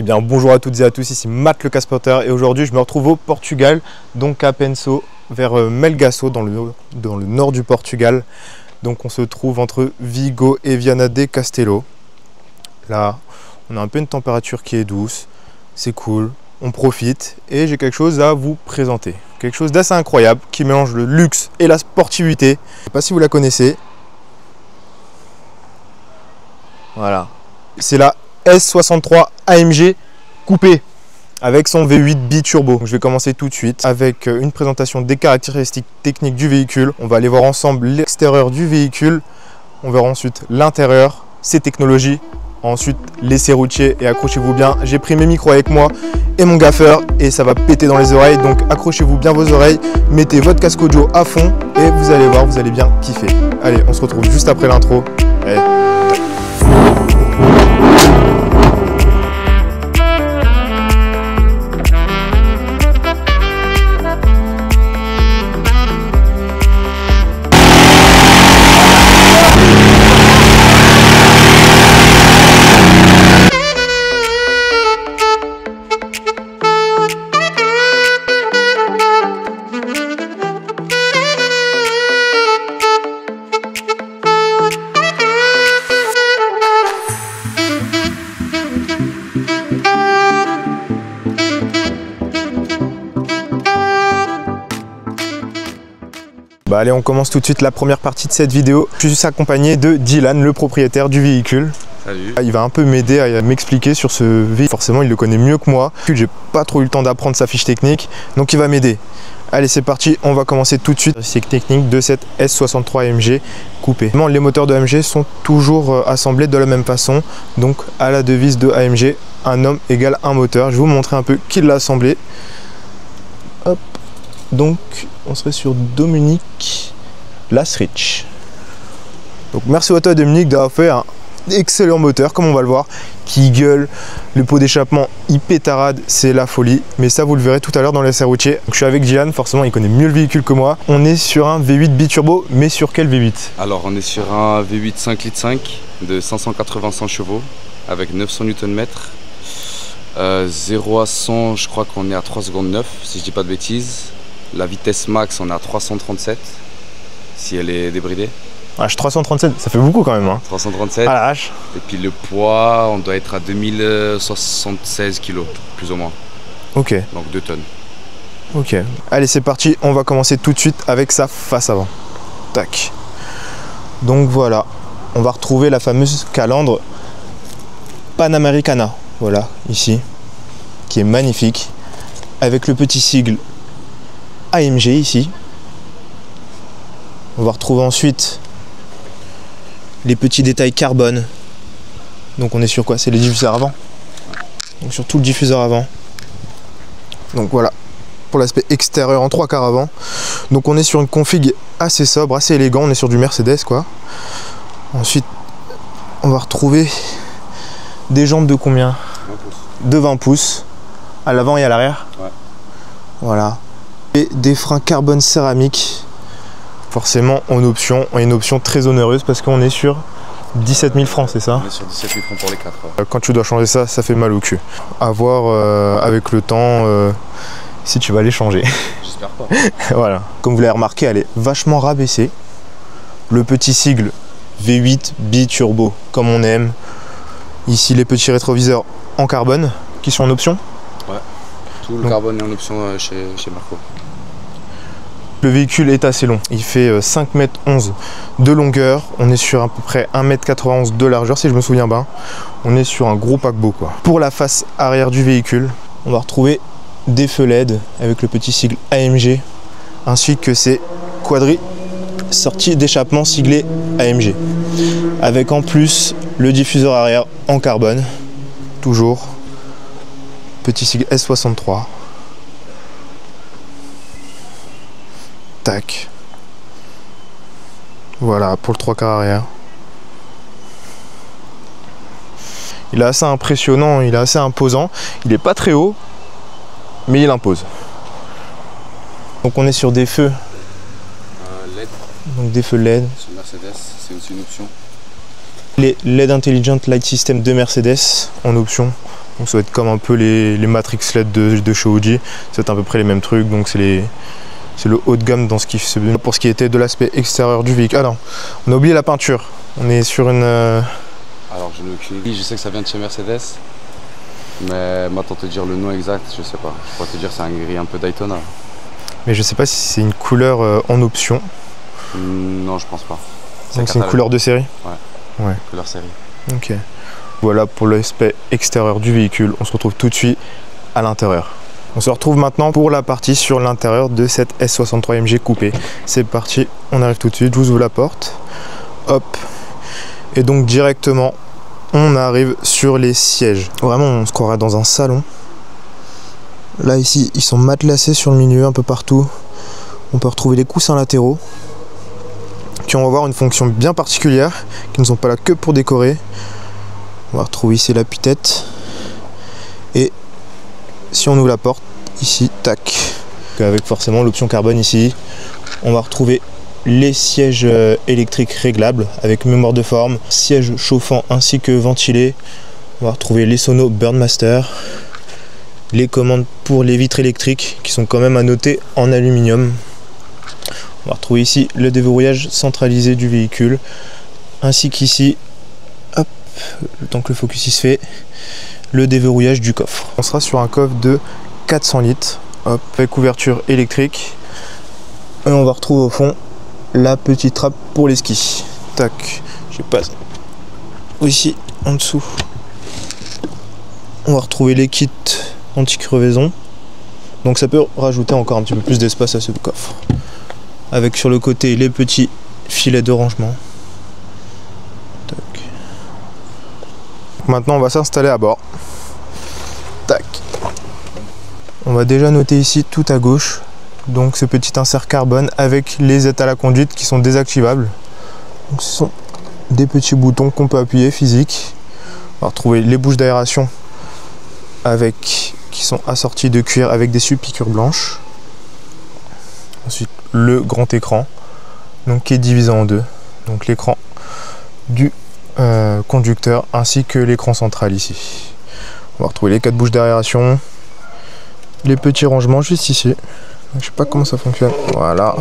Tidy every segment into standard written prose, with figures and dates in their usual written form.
Eh bien bonjour à toutes et à tous, ici Matt le Casporteur et aujourd'hui je me retrouve au Portugal, donc à Penso, vers Melgaço dans le nord du Portugal. Donc on se trouve entre Vigo et Viana do Castelo. Là on a un peu une température qui est douce, c'est cool, on profite et j'ai quelque chose à vous présenter. Quelque chose d'assez incroyable qui mélange le luxe et la sportivité. Je ne sais pas si vous la connaissez. Voilà, c'est la S63 AMG coupé avec son V8 biturbo. Je vais commencer tout de suite avec une présentation des caractéristiques techniques du véhicule. On va aller voir ensemble l'extérieur du véhicule. On verra ensuite l'intérieur, ses technologies. Ensuite les serruriers et accrochez-vous bien. J'ai pris mes micros avec moi et mon gaffeur et ça va péter dans les oreilles. Donc accrochez-vous bien vos oreilles. Mettez votre casque audio à fond et vous allez voir, vous allez bien kiffer. Allez, on se retrouve juste après l'intro. Allez. Allez, on commence tout de suite la première partie de cette vidéo. Je suis accompagné de Dylan, le propriétaire du véhicule. Salut. Il va un peu m'aider à m'expliquer sur ce véhicule. Forcément, il le connaît mieux que moi. J'ai pas trop eu le temps d'apprendre sa fiche technique, donc il va m'aider. Allez, c'est parti, on va commencer tout de suite. C'est technique de cette S63 AMG coupée. Les moteurs de AMG sont toujours assemblés de la même façon. Donc, à la devise de AMG, un homme égale un moteur. Je vais vous montrer un peu qui l'a assemblé. Hop. Donc on serait sur Dominique Lasrich. Donc merci à toi Dominique d'avoir fait un excellent moteur comme on va le voir, qui gueule, le pot d'échappement il pétarade, c'est la folie, mais ça vous le verrez tout à l'heure dans les serruriers. Je suis avec Dylan, forcément il connaît mieux le véhicule que moi. On est sur un V8 biturbo, mais sur quel V8? Alors on est sur un V8 5,5 litres de 580 chevaux avec 900 Nm. 0 à 100, je crois qu'on est à 3 secondes 9 si je dis pas de bêtises. La vitesse max, on est à 337 si elle est débridée. Ah, 337, ça fait beaucoup quand même. Hein. 337. Ah la hache. Et puis le poids, on doit être à 2076 kg, plus ou moins. Ok. Donc 2 tonnes. Ok. Allez, c'est parti. On va commencer tout de suite avec sa face avant. Tac. Donc voilà. On va retrouver la fameuse calandre Panamericana. Voilà, ici. Qui est magnifique. Avec le petit sigle AMG ici. On va retrouver ensuite les petits détails carbone. Donc on est sur quoi? C'est les diffuseurs avant. Donc sur tout le diffuseur avant. Donc voilà pour l'aspect extérieur en 3/4 avant. Donc on est sur une config assez sobre, assez élégant. On est sur du Mercedes quoi. Ensuite on va retrouver des jantes de combien? 20 pouces. De 20 pouces à l'avant et à l'arrière. Ouais. Voilà. Et des freins carbone céramique, forcément en option, une option très onéreuse parce qu'on est sur 17 000 francs, c'est ça? On est sur 17 000 francs pour les 4. Ouais. Quand tu dois changer ça, ça fait mal au cul. À voir avec le temps si tu vas les changer. J'espère pas. Voilà. Comme vous l'avez remarqué, elle est vachement rabaissée. Le petit sigle V8 biturbo, comme on aime. Ici, les petits rétroviseurs en carbone qui sont en option. Ouais. Tout le carbone est en option chez Marco. Le véhicule est assez long, il fait 5,11 m de longueur, on est sur à peu près 1,91 m de largeur si je me souviens bien. On est sur un gros paquebot quoi. Pour la face arrière du véhicule, on va retrouver des feux LED avec le petit sigle AMG ainsi que ces quadrilles sorties d'échappement siglés AMG. Avec en plus le diffuseur arrière en carbone, toujours. Petit sigle S63. Tac. Voilà pour le 3/4 arrière. Il est assez impressionnant, il est assez imposant. Il n'est pas très haut, mais il impose. Donc on est sur des feux LED. Donc des feux LED. Sur Mercedes, c'est aussi une option. Les LED Intelligent Light System de Mercedes en option. Donc ça va être comme un peu les Matrix LED de chez Audi. C'est à peu près les mêmes trucs. Donc c'est le haut de gamme dans ce qui se pour ce qui était de l'aspect extérieur du véhicule. Ah non, on a oublié la peinture. On est sur une... Alors je n'ai aucune idée. Je sais que ça vient de chez Mercedes. Mais maintenant te dire le nom exact, je sais pas. Je pourrais te dire c'est un gris un peu Daytona. Mais je sais pas si c'est une couleur en option. Non, je pense pas. Donc c'est une couleur de série? Ouais. Couleur série. Ok. Voilà pour l'aspect extérieur du véhicule. On se retrouve tout de suite à l'intérieur. On se retrouve maintenant pour la partie sur l'intérieur de cette S63 AMG coupé. C'est parti, on arrive tout de suite. Je vous ouvre la porte. Hop. Et donc directement, on arrive sur les sièges. Vraiment, on se croirait dans un salon. Là, ici, ils sont matelassés sur le milieu, un peu partout. On peut retrouver les coussins latéraux qui vont avoir une fonction bien particulière, qui ne sont pas là que pour décorer. On va retrouver ici la pitette. Et si on ouvre la porte, ici, tac. Avec forcément l'option carbone ici, on va retrouver les sièges électriques réglables avec mémoire de forme, sièges chauffants ainsi que ventilés. On va retrouver les sonos Burnmaster, les commandes pour les vitres électriques qui sont quand même à noter en aluminium. On va retrouver ici le déverrouillage centralisé du véhicule, ainsi qu'ici, hop, le temps que le focus y se fait, le déverrouillage du coffre. On sera sur un coffre de 400 litres, hop, avec couverture électrique. Et on va retrouver au fond la petite trappe pour les skis. Tac, je passe ici en dessous. On va retrouver les kits anti-crevaison. Donc ça peut rajouter encore un petit peu plus d'espace à ce coffre. Avec sur le côté les petits filets de rangement. Tac. Maintenant on va s'installer à bord. Tac. On va déjà noter ici tout à gauche. Donc ce petit insert carbone avec les aides à la conduite qui sont désactivables. Donc ce sont des petits boutons qu'on peut appuyer physiques. On va retrouver les bouches d'aération qui sont assorties de cuir avec des piqûres blanches. Ensuite le grand écran, donc qui est divisé en deux. Donc l'écran du conducteur ainsi que l'écran central ici. On va retrouver les 4 bouches d'aération, les petits rangements juste ici. Je sais pas comment ça fonctionne. Voilà.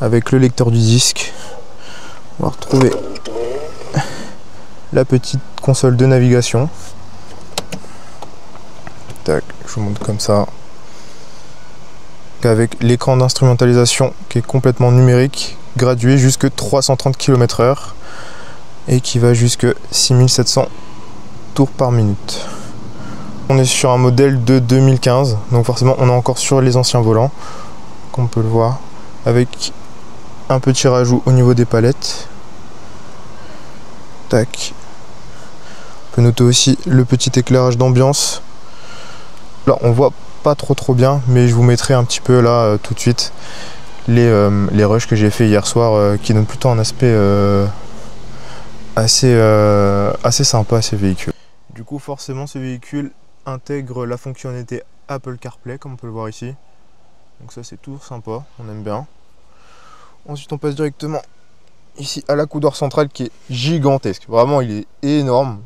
Avec le lecteur du disque. On va retrouver la petite console de navigation. Tac, je vous montre comme ça. Avec l'écran d'instrumentalisation qui est complètement numérique, gradué jusque 330 km/h et qui va jusque 6700 tours par minute. On est sur un modèle de 2015, donc forcément on est encore sur les anciens volants, comme on peut le voir, avec un petit rajout au niveau des palettes. Tac. On peut noter aussi le petit éclairage d'ambiance. Là on voit pas trop bien, mais je vous mettrai un petit peu là tout de suite les rushs que j'ai fait hier soir qui donnent plutôt un aspect assez sympa à ces véhicules. Du coup forcément ce véhicule intègre la fonctionnalité Apple CarPlay comme on peut le voir ici, donc ça c'est toujours sympa, on aime bien. Ensuite on passe directement ici à la coudoir centrale qui est gigantesque, vraiment il est énorme,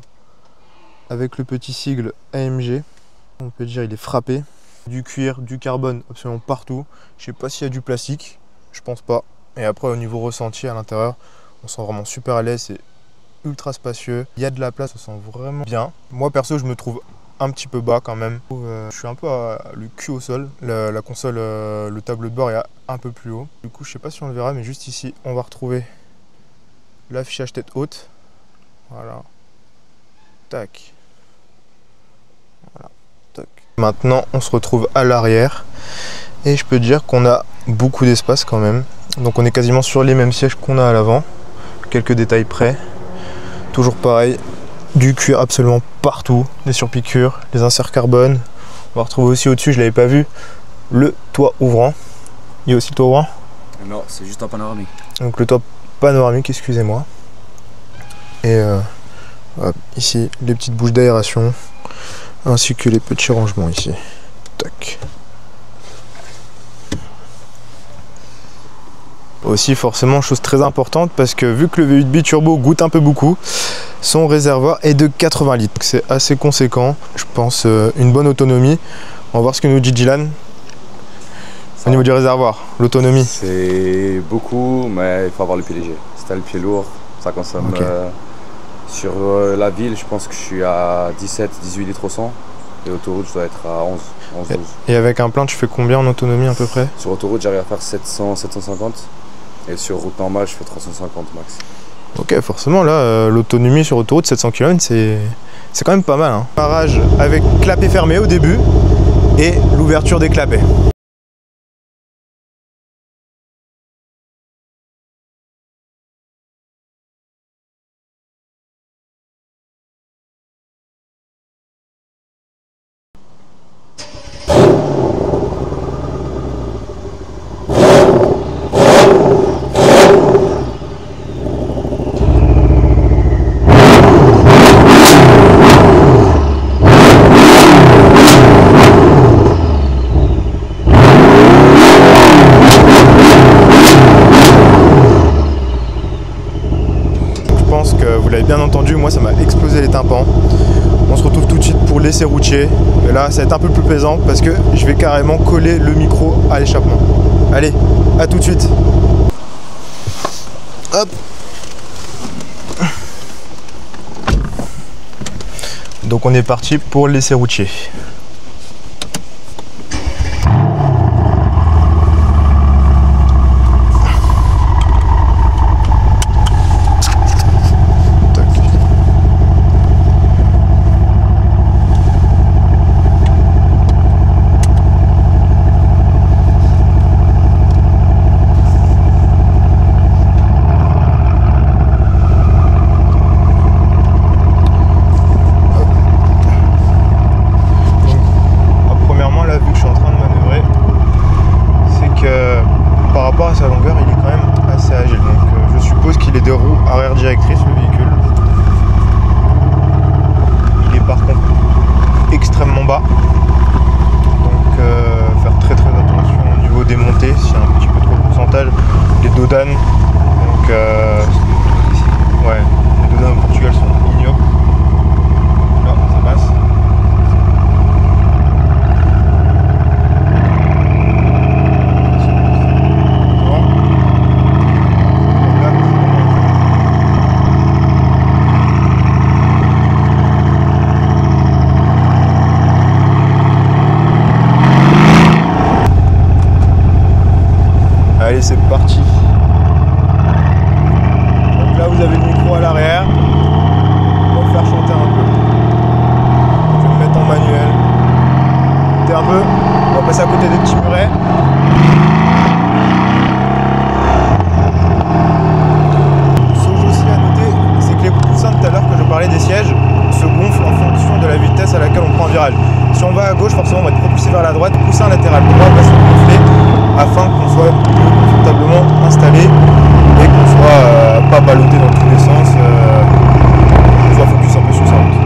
avec le petit sigle AMG, on peut dire il est frappé, du cuir, du carbone absolument partout. Je sais pas s'il y a du plastique, je pense pas. Et après au niveau ressenti à l'intérieur, on sent vraiment super à l'aise, c'est ultra spacieux, il y a de la place, on sent vraiment bien. Moi perso je me trouve un petit peu bas quand même. Je suis un peu le cul au sol. La console, le tableau de bord est un peu plus haut. Du coup, je sais pas si on le verra, mais juste ici, on va retrouver l'affichage tête haute. Voilà. Tac. Voilà. Tac. Maintenant, on se retrouve à l'arrière. Et je peux dire qu'on a beaucoup d'espace quand même. Donc on est quasiment sur les mêmes sièges qu'on a à l'avant. Quelques détails près. Toujours pareil. Du cuir absolument partout, des surpiqûres, les inserts carbone. On va retrouver aussi au-dessus, je l'avais pas vu, le toit ouvrant. Il y a aussi le toit ouvrant? Non, c'est juste un panoramique. Donc le toit panoramique, excusez-moi. Et ici, les petites bouches d'aération, ainsi que les petits rangements ici. Tac. Aussi forcément chose très importante parce que vu que le V8 biturbo goûte un peu beaucoup, son réservoir est de 80 litres. C'est assez conséquent, je pense une bonne autonomie. On va voir ce que nous dit Dylan. Au niveau du réservoir, l'autonomie. C'est beaucoup, mais il faut avoir le pied léger. Si tu as le pied lourd, ça consomme. Okay. Sur la ville, je pense que je suis à 17-18 litres au 100. Et autoroute, je dois être à 11-12. Et avec un plein, tu fais combien en autonomie à peu près? Sur autoroute, j'arrive à faire 700-750. Et sur route normale, je fais 350 max. Ok, forcément, là, l'autonomie sur autoroute, 700 km, c'est quand même pas mal. Hein. Parage avec clapet fermé au début et l'ouverture des clapets. Vous l'avez bien entendu, moi ça m'a explosé les tympans. On se retrouve tout de suite pour l'essai routier. Et là ça va être un peu plus plaisant parce que je vais carrément coller le micro à l'échappement. Allez, à tout de suite. Hop. Donc on est parti pour l'essai routier. Directrice le véhicule. Il est par contre extrêmement bas. Donc faire très attention au niveau des montées, s'il y a un petit peu trop de pourcentage. Les dodanes, donc ouais, les dodanes au Portugal sont ignobles. Là, ça passe. Allez, c'est parti. Donc là, vous avez le micro à l'arrière. On va le faire chanter un peu. Je vais me mettre en manuel. Écoutez un peu. On va passer à côté des petits murets. Chose aussi à noter, c'est que les poussins tout à l'heure que je parlais des sièges se gonflent en fonction de la vitesse à laquelle on prend un virage. Si on va à gauche, forcément, on va être propulsé vers la droite. Coussin latéral droit va se gonfler afin qu'on soit plus confortablement installé et qu'on soit pas ballotté dans tous les sens, qu'on soit focus un peu sur sa route.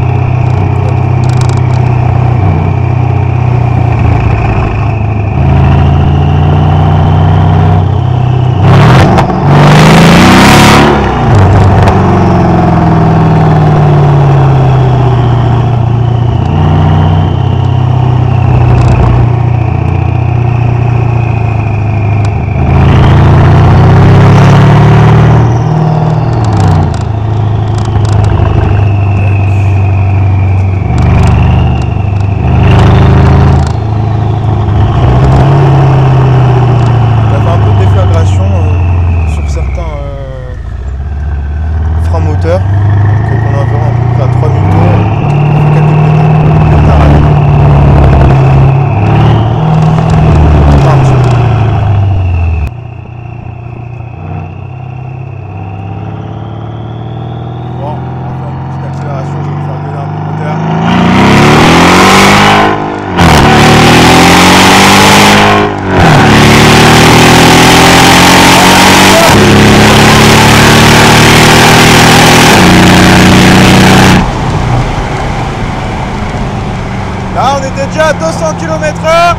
Là, on était déjà à 200 km/h.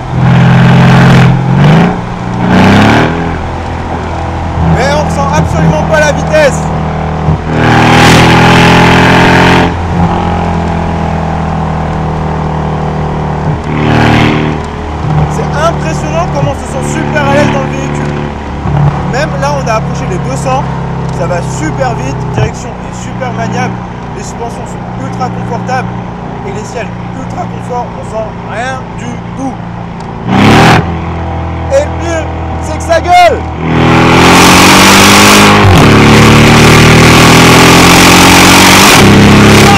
absolument pas la vitesse. C'est impressionnant comment on se sent super à l'aise dans le véhicule. Même là, on a approché les 200, ça va super vite, direction est super maniable, les suspensions sont ultra confortables et les sièges ultra confort, on sent rien du tout. Et le pire, c'est que ça gueule.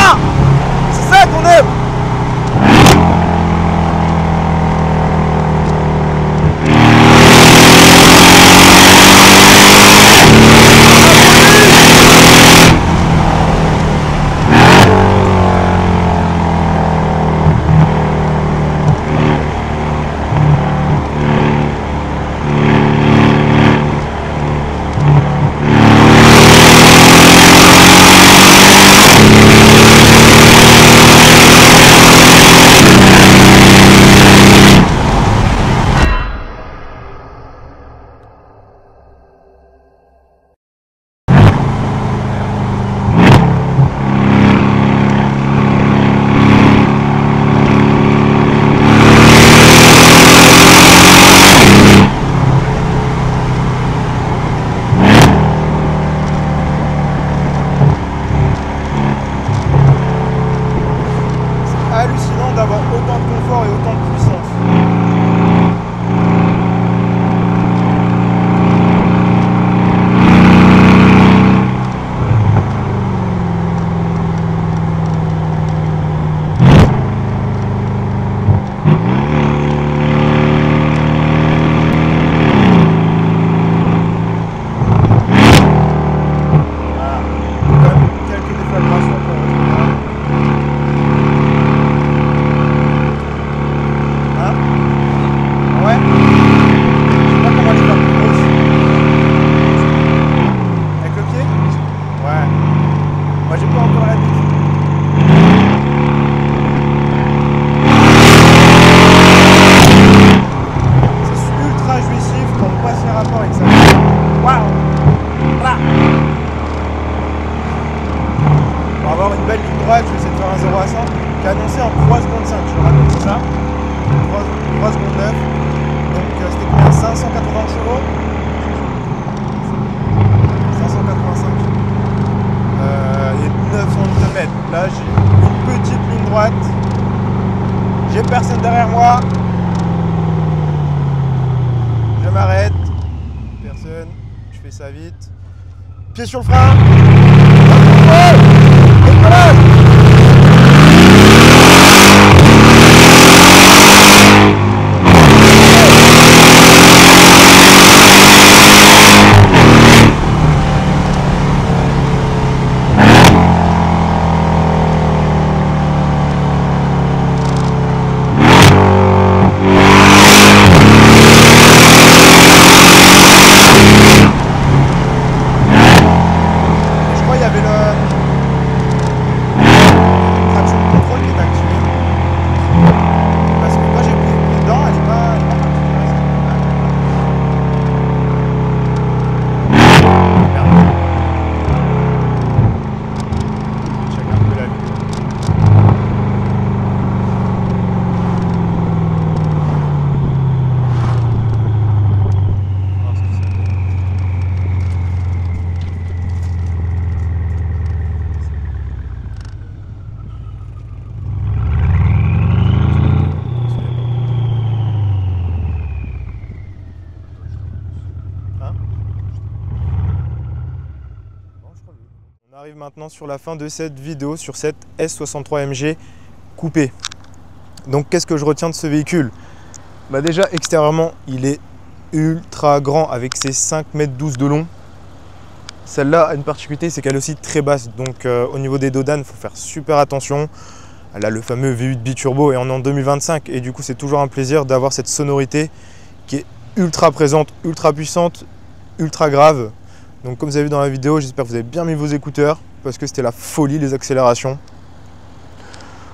Ah, c'est ça qu'on aime. Hallucinant d'avoir autant de confort et autant de puissance. Je vais essayer de faire un 0 à 100 qui est annoncé en 3 secondes 5, je le rappelle, c'est ça 3 secondes 9. Donc c'était combien 580 chevaux 585 et 900 Nm. Là j'ai une petite ligne droite. J'ai personne derrière moi. Je m'arrête. Personne. Je fais ça vite. Pied sur le frein. Décollage. On arrive maintenant sur la fin de cette vidéo sur cette S63 MG coupée. Donc qu'est-ce que je retiens de ce véhicule? Bah déjà extérieurement il est ultra grand avec ses 5,12 m de long. Celle-là a une particularité, c'est qu'elle est aussi très basse. Donc au niveau des dodanes, il faut faire super attention. Elle a le fameux V8 biturbo et on est en 2025 et du coup c'est toujours un plaisir d'avoir cette sonorité qui est ultra présente, ultra puissante, ultra grave. Donc comme vous avez vu dans la vidéo, j'espère que vous avez bien mis vos écouteurs parce que c'était la folie les accélérations.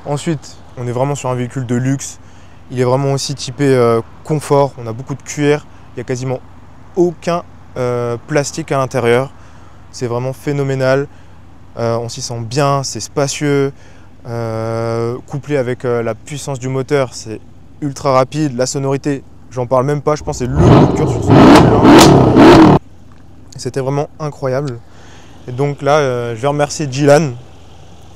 Ensuite, on est vraiment sur un véhicule de luxe. Il est vraiment aussi typé confort. On a beaucoup de cuir. Il n'y a quasiment aucun plastique à l'intérieur. c'est vraiment phénoménal. On s'y sent bien, c'est spacieux. Couplé avec la puissance du moteur, c'est ultra rapide. La sonorité, j'en parle même pas, je pense que c'est le coup de cœur sur ce véhicule. C'était vraiment incroyable. Et donc là, je vais remercier Djilan.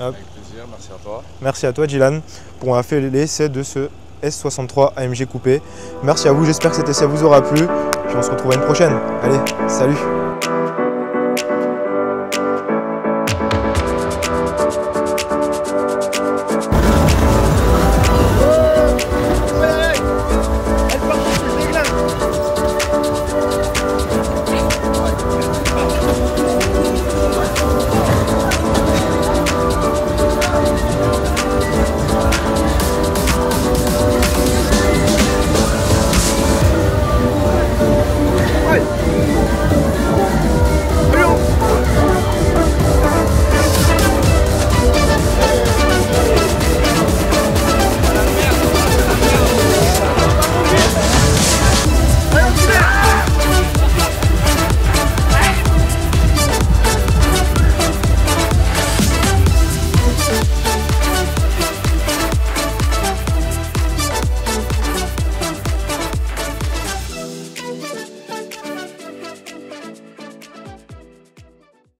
Avec plaisir, merci à toi. Merci à toi Djilan pour avoir fait l'essai de ce S63 AMG coupé. Merci à vous, j'espère que cet essai vous aura plu. Puis on se retrouve à une prochaine. Allez, salut!